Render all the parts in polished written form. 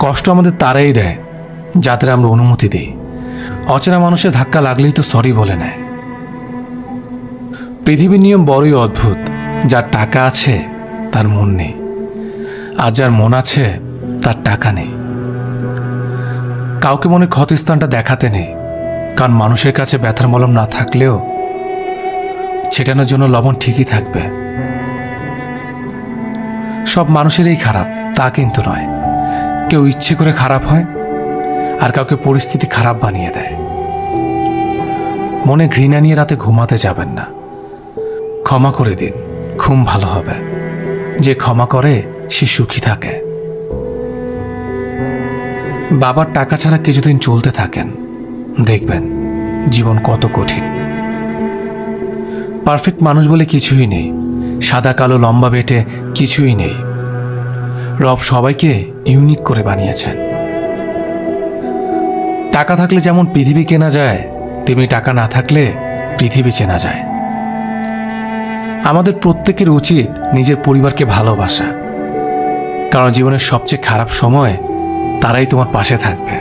কষ্ট আমাদের তারাই দেয় যাদের আমরা অনুমতি দিই। অচেনা মানুষের ধাক্কা লাগলেই তো সরি বলে নেয়। পৃথিবীর নিয়ম বড়ই অদ্ভুত। যার টাকা আছে তার মন নেই, আর যার মন আছে তার টাকা নেই। কাউকে মনে ক্ষতস্থানটা দেখাতে নেই, কারণ মানুষের কাছে ব্যথার মলম না থাকলেও ছেটানোর জন্য লবণ ঠিকই থাকবে। সব মানুষেরই খারাপ তা কিন্তু নয়। কেউ ইচ্ছে করে খারাপ হয়, আর কাউকে পরিস্থিতি খারাপ বানিয়ে দেয়। মনে ঘৃণা নিয়ে রাতে ঘুমাতে যাবেন না। ক্ষমা করে দিন, ঘুম ভালো হবে। যে ক্ষমা করে সে সুখী থাকে। বাবার টাকা ছাড়া কিছুদিন চলতে থাকেন, দেখবেন জীবন কত কঠিন। পারফেক্ট মানুষ বলে কিছুই নেই, সাদা কালো লম্বা বেটে কিছুই নেই। রব সবাইকে ইউনিক করে বানিয়েছেন। টাকা থাকলে যেমন পৃথিবী কেনা যায়, তেমনি টাকা না থাকলে পৃথিবী চেনা যায়। আমাদের প্রত্যেকের উচিত নিজের পরিবারকে ভালোবাসা, কারণ জীবনের সবচেয়ে খারাপ সময় তারাই তোমার পাশে থাকবে।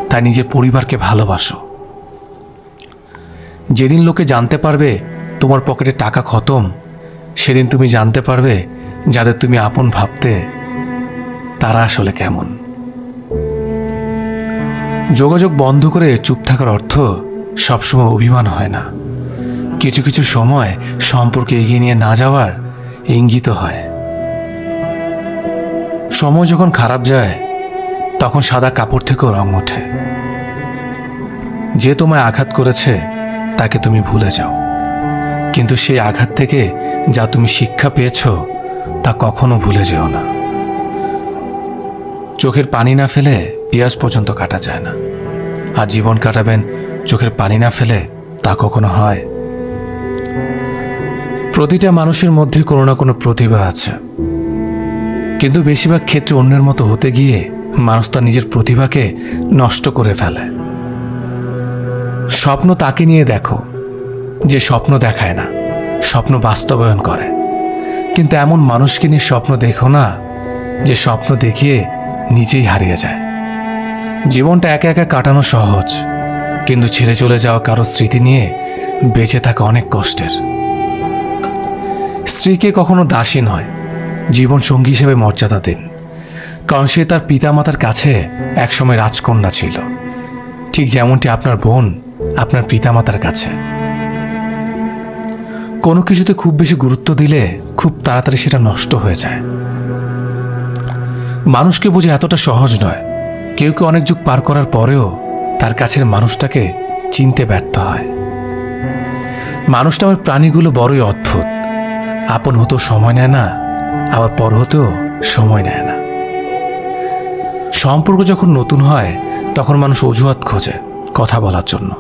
তাই নিজের পরিবারকে ভালোবাসো। যেদিন লোকে জানতে পারবে তোমার পকেটে টাকা খতম, সেদিন তুমি জানতে পারবে যাদের তুমি আপন ভাবতে তারা আসলে কেমন। যোগাযোগ বন্ধ করে চুপ থাকার অর্থ সবসময় অভিমান হয় না। কিছু কিছু সময় সম্পর্কে এগিয়ে নিয়ে না যাওয়ার ইঙ্গিত হয়। সময় যখন খারাপ যায় তখন সাদা কাপড় থেকেও রং ওঠে। যে তোমায় আঘাত করেছে তাকে তুমি ভুলে যাও, কিন্তু সেই আঘাত থেকে যা তুমি শিক্ষা পেয়েছ তা কখনো ভুলে যেও না। চোখের পানি না ফেলে পেঁয়াজ পর্যন্ত কাটা যায় না, আর জীবন কাটাবেন চোখের পানি না ফেলে তা কখনো হয়? প্রতিটা মানুষের মধ্যে কোনো না কোনো প্রতিভা আছে, কিন্তু বেশিরভাগ ক্ষেত্রে অন্যের মতো হতে গিয়ে মানুষ তার নিজের প্রতিভাকে নষ্ট করে ফেলে। স্বপ্ন তাকে নিয়ে দেখো যে স্বপ্ন দেখায় না, স্বপ্ন বাস্তবায়ন করে। কিন্তু এমন মানুষকে নিয়ে স্বপ্ন দেখো না যে স্বপ্ন দেখিয়ে নিজেই হারিয়ে যায়। জীবনটা একা একা কাটানো সহজ, কিন্তু ছেড়ে চলে যাওয়া কারো স্মৃতি নিয়ে বেঁচে থাকা অনেক কষ্টের। স্ত্রীকে কখনো দাসী নয়, জীবন সঙ্গী হিসেবে মর্যাদা দিন, কারণ সে তার পিতামাতার কাছে একসময় রাজকন্যা ছিল, ঠিক যেমনটি আপনার বোন আপনার পিতামাতার কাছে। কোনো কিছুতে খুব বেশি গুরুত্ব দিলে খুব তাড়াতাড়ি সেটা নষ্ট হয়ে যায়। মানুষকে বোঝা এতটা সহজ নয়। কেউ কেউ অনেক যুগ পার করার পরেও তার কাছের মানুষটাকে চিনতে ব্যর্থ হয়। মানুষ নামের প্রাণীগুলো বড়ই অদ্ভুত। আপন হতেও সময় নেয় না, আবার পর হতেও সময় নেয় না। সম্পর্ক যখন নতুন হয় তখন মানুষ অজুহাত খোঁজে কথা বলার জন্য,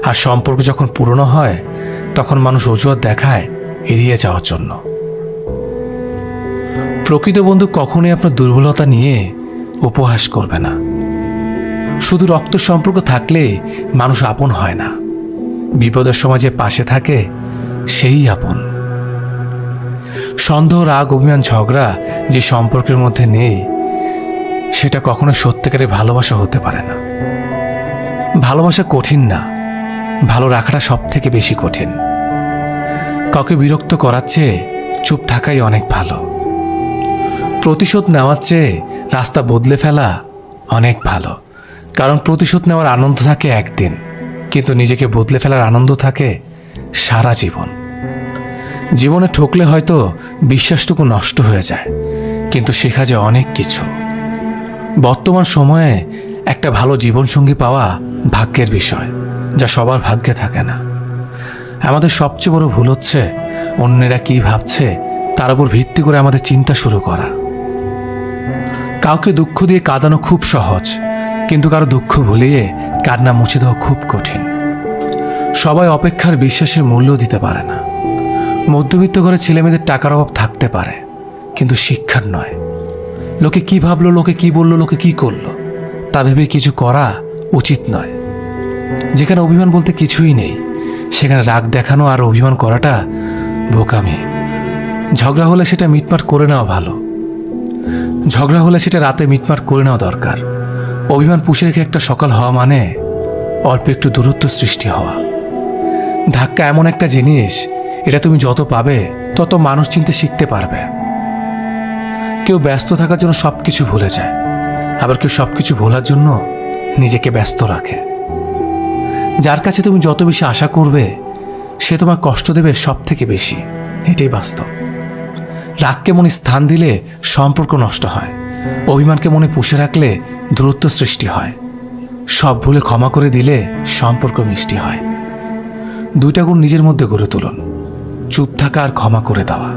আর সম্পর্ক যখন পুরনো হয় তখন মানুষ অজুহাত দেখায় এড়িয়ে যাওয়ার জন্য। প্রকৃত বন্ধু কখনোই আপনার দুর্বলতা নিয়ে উপহাস করবে না। শুধু রক্ত সম্পর্ক থাকলে মানুষ আপন হয় না। বিপদের সময় যে পাশে থাকে সেই আপন। সন্দেহ, রাগ, অভিমান, ঝগড়া যে সম্পর্কের মধ্যে নেই সেটা কখনো সত্যিকারের ভালোবাসা হতে পারে না। ভালোবাসা কঠিন না, ভালো রাখাটা সব থেকে বেশি কঠিন। কাউকে বিরক্ত করার চেয়ে চুপ থাকাই অনেক ভালো। প্রতিশোধ নেওয়ার চেয়ে রাস্তা বদলে ফেলা অনেক ভালো, কারণ প্রতিশোধ নেওয়ার আনন্দ থাকে একদিন, কিন্তু নিজেকে বদলে ফেলার আনন্দ থাকে সারা জীবন। জীবনে ঠকলে হয়তো বিশ্বাসটুকু নষ্ট হয়ে যায়, কিন্তু শেখা যায় অনেক কিছু। বর্তমান সময়ে একটা ভালো জীবনসঙ্গী পাওয়া ভাগ্যের বিষয়, যা সবার ভাগ্যে থাকে না। আমাদের সবচেয়ে বড় ভুল হচ্ছে অন্যেরা কি ভাবছে তার উপর ভিত্তি করে আমাদের চিন্তা শুরু করা। কাউকে দুঃখ দিয়ে কাঁদানো খুব সহজ, কিন্তু কারো দুঃখ ভুলিয়ে কান্না মুছে দেওয়া খুব কঠিন। সবাই অপেক্ষার বিশ্বাসের মূল্য দিতে পারে না। মধ্যবিত্ত ঘরে ছেলেমেয়েদের টাকার অভাব থাকতে পারে, কিন্তু শিক্ষার নয়। লোকে কি ভাবলো, লোকে কি বললো, লোকে কি করলো তা ভেবে কিছু করা উচিত নয়। যেখানে অভিমান বলতে কিছুই নেই সেখানে রাগ দেখানো আর অভিমান করাটা বোকামি। ঝগড়া হলে সেটা মিটমাট করে নেওয়া ভালো। ঝগড়া হলে সেটা রাতে মিটমাট করে নেওয়া দরকার, অভিমান পুষে রেখে একটা সকাল হওয়া মানে অল্প একটু দূরত্ব সৃষ্টি হওয়া। ধাক্কা এমন একটা জিনিস, এটা তুমি যত পাবে তত মানুষ চিনতে শিখতে পারবে। কেউ ব্যস্ত থাকার জন্য সবকিছু ভুলে যায়, আবার কেউ সবকিছু ভোলার জন্য নিজেকে ব্যস্ত রাখে। যার কাছে তুমি যত বেশি আশা করবে সে তোমার কষ্ট দেবে সব থেকে বেশি, এটাই বাস্তব। রাগকে মনে স্থান দিলে সম্পর্ক নষ্ট হয়, অভিমানকে মনে পুষে রাখলে দূরত্ব সৃষ্টি হয়, সব ভুলে ক্ষমা করে দিলে সম্পর্ক মিষ্টি হয়। দুইটা গুণ নিজের মধ্যে গড়ে তুলুন, চুপ থাকা আর ক্ষমা করে দেওয়া।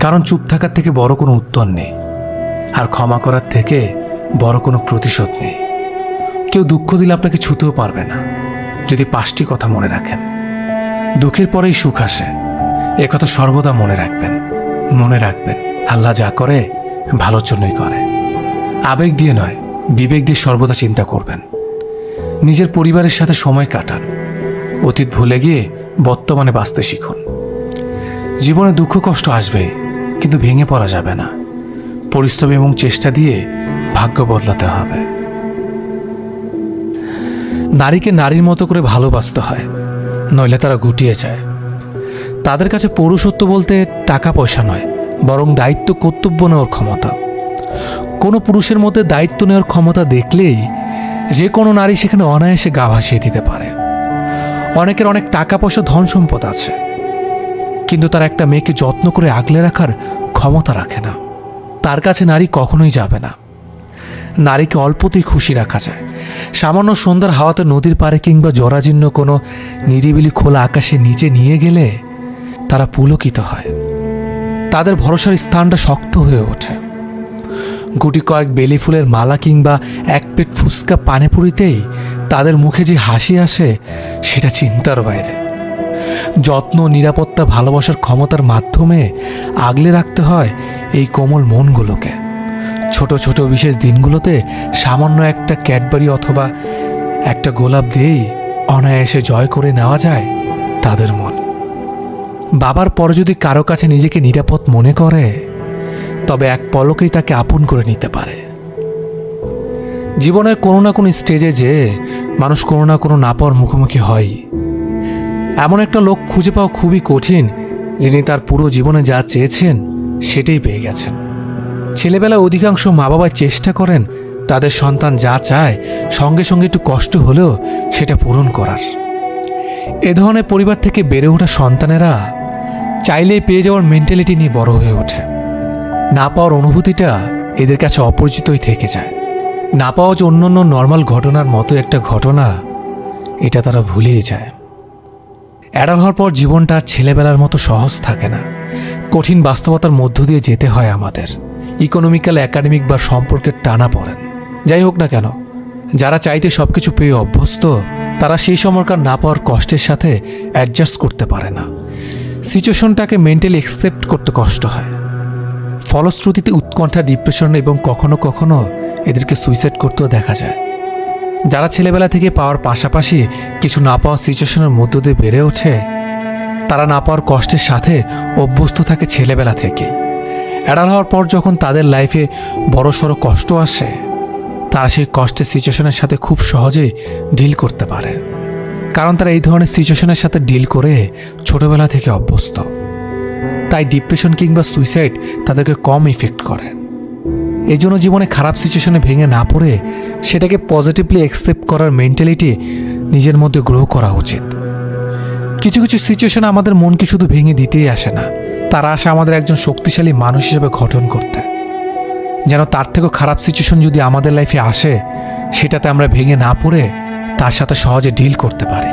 কারণ চুপ থাকার থেকে বড় কোনো উত্তর নেই, আর ক্ষমা করার থেকে বড় কোনো প্রতিশোধ নেই। কেউ দুঃখ দিলে আপনাকে ছুতেও পারবে না যদি 5টি কথা মনে রাখেন। দুঃখের পরেই সুখ আসে, একথা সর্বদা মনে রাখবেন। মনে রাখবেন, আল্লাহ যা করে ভালোর জন্যই করে। আবেগ দিয়ে নয়, বিবেক দিয়ে সর্বদা চিন্তা করবেন। নিজের পরিবারের সাথে সময় কাটান, অতীত ভুলে গিয়ে বর্তমানে বাঁচতে শিখুন। জীবনে দুঃখ কষ্ট আসবে, কিন্তু ভেঙে পড়া যাবে না। পরিশ্রম এবং চেষ্টা দিয়ে ভাগ্য বদলাতে হবে। নারীকে নারীর মতো করে ভালোবাসতে হয়, নইলে তারা গুটিয়ে যায়। তাদের কাছে পৌরুষত্ব বলতে টাকা পয়সা নয়, বরং দায়িত্ব কর্তব্য নেওয়ার ক্ষমতা। কোনো পুরুষের মধ্যে দায়িত্ব নেওয়ার ক্ষমতা দেখলেই যে কোনো নারী সেখানে অনায়াসে গা ভাসিয়ে দিতে পারে। অনেকের অনেক টাকা পয়সা ধন সম্পদ আছে, কিন্তু তার একটা মেয়েকে যত্ন করে আগলে রাখার ক্ষমতা রাখে না। তার কাছে নারী কখনোই যাবে না। নারীকে অল্পতেই খুশি রাখা যায়। সামান্য সন্ধ্যার হাওয়াতে নদীর পাড়ে কিংবা জরাজীর্ণ কোনো নিরিবিলি খোলা আকাশের নিচে নিয়ে গেলে তারা পুলকিত হয়। তাদের ভরসার স্থানটা শক্ত হয়ে ওঠে। গুটি কয়েক বেলি ফুলের মালা কিংবা এক পেট ফুচকা পানেপুরিতেই তাদের মুখে যে হাসি আসে সেটা চিন্তার বাইরে। যত্ন, নিরাপত্তা, ভালোবাসার ক্ষমতার মাধ্যমে আগলে রাখতে হয় এই কোমল মনগুলোকে। ছোট ছোট বিশেষ দিনগুলোতে সামান্য একটা ক্যাডবেরি অথবা একটা গোলাপ দিয়েই অনায়াসে জয় করে নেওয়া যায় তাদের মন। বাবার পরে যদি কারো কাছে নিজেকে নিরাপদ মনে করে, তবে এক পলকেই তাকে আপন করে নিতে পারে। জীবনের কোনো না কোনো স্টেজে যে মানুষ কোনো না কোনো না পাওয়ার মুখোমুখি হয়। এমন একটা লোক খুঁজে পাওয়া খুবই কঠিন, যিনি তার পুরো জীবনে যা চেয়েছেন সেটাই পেয়ে গেছেন। ছেলেবেলায় অধিকাংশ মা বাবা চেষ্টা করেন তাদের সন্তান যা চায় সঙ্গে সঙ্গে একটু কষ্ট হলেও সেটা পূরণ করার। এ ধরনের পরিবার থেকে বেড়ে ওঠা সন্তানেরা চাইলেই পেয়ে যাওয়ার মেন্টালিটি নিয়ে বড় হয়ে ওঠে। না পাওয়ার অনুভূতিটা এদের কাছে অপরিচিতই থেকে যায়। না পাওয়া যে অন্য অন্য নর্মাল ঘটনার মতো একটা ঘটনা, এটা তারা ভুলেই যায়। অ্যাডাল্ট হওয়ার পর জীবনটা আর ছেলেবেলার মতো সহজ থাকে না। কঠিন বাস্তবতার মধ্য দিয়ে যেতে হয় আমাদের। ইকোনমিক্যাল, একাডেমিক বা সম্পর্কের টানা পড়েন। যাই হোক না কেন, যারা চাইতে সব কিছু পেয়ে অভ্যস্ত, তারা সেই সময়কার না পাওয়ার কষ্টের সাথে অ্যাডজাস্ট করতে পারে না। সিচুয়েশনটাকে মেন্টালি অ্যাকসেপ্ট করতে কষ্ট হয়। ফলশ্রুতিতে উৎকণ্ঠা, ডিপ্রেশন এবং কখনো কখনো এদেরকে সুইসাইড করতেও দেখা যায়। যারা ছেলেবেলা থেকে পাওয়ার পাশাপাশি কিছু না পাওয়ার সিচুয়েশনের মধ্য দিয়ে বেড়ে ওঠে, তারা না পাওয়ার কষ্টের সাথে অভ্যস্ত থাকে ছেলেবেলা থেকে। অ্যাডাল্ট হওয়ার পর যখন তাদের লাইফে বড়সড় কষ্ট আসে, তারা সেই কষ্টের সিচুয়েশনের সাথে খুব সহজেই ডিল করতে পারে, কারণ তারা এই ধরনের সিচুয়েশনের সাথে ডিল করে ছোটবেলা থেকে অভ্যস্ত। তাই ডিপ্রেশন কিংবা সুইসাইড তাদেরকে কম ইফেক্ট করে। এই জন্য জীবনে খারাপ সিচুয়েশনে ভেঙে না পড়ে সেটাকে পজিটিভলি অ্যাকসেপ্ট করার মেন্টালিটি নিজের মধ্যে গ্রো করা উচিত। কিছু কিছু সিচুয়েশন আমাদের মনকে শুধু ভেঙে দিতেই আসে না, তারা আসে আমাদের একজন শক্তিশালী মানুষ হিসেবে গঠন করতে। যেন তার থেকেও খারাপ সিচুয়েশন যদি আমাদের লাইফে আসে, সেটাতে আমরা ভেঙে না পড়ে তার সাথে সহজে ডিল করতে পারি।